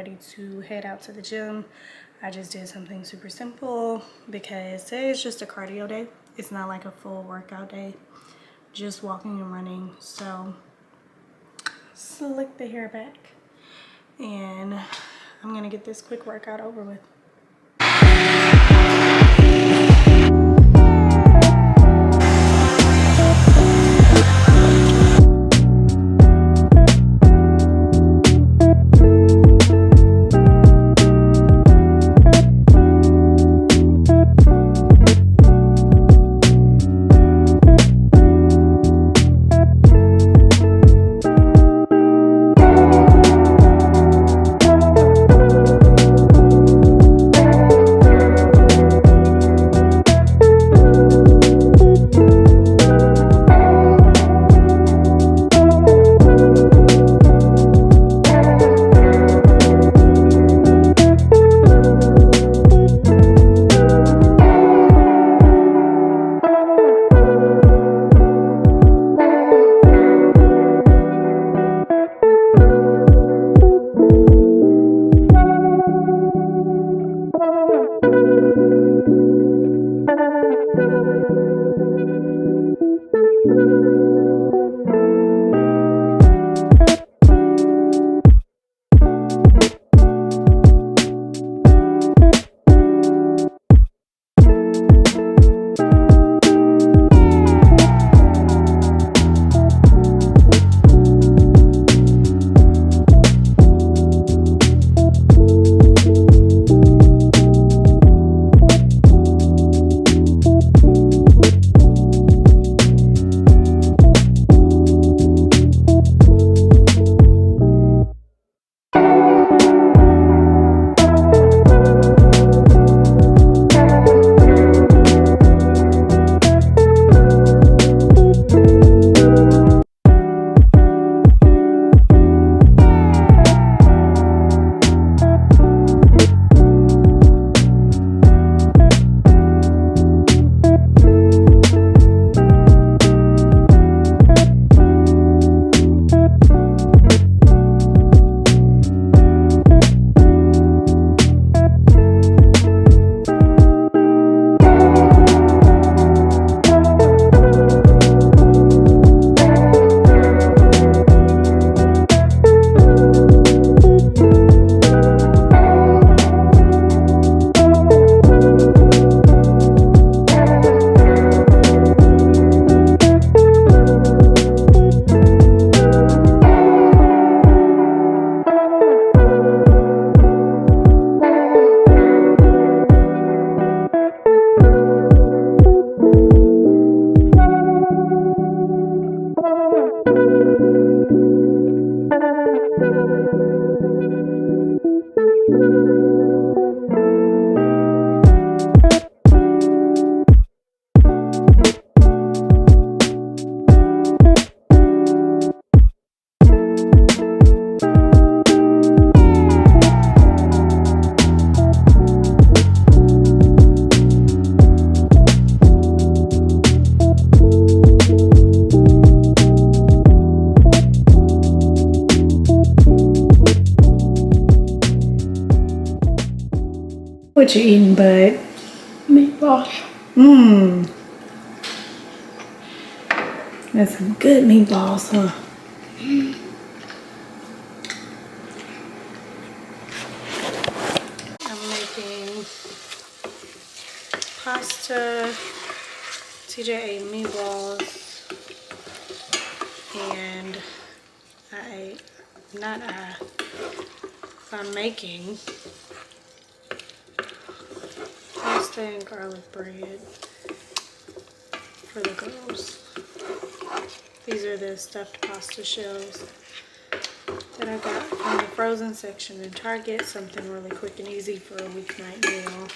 ready to head out to the gym. I just did something super simple because today is just a cardio day. It's not like a full workout day, just walking and running. So slick the hair back and I'm gonna get this quick workout over with. What you eating, bud? Meatballs. That's some good meatballs, huh? I'm making pasta. TJ ate meatballs. And I'm making pasta and garlic bread for the girls. These are the stuffed pasta shells that I got from the frozen section in Target. Something really quick and easy for a weeknight meal.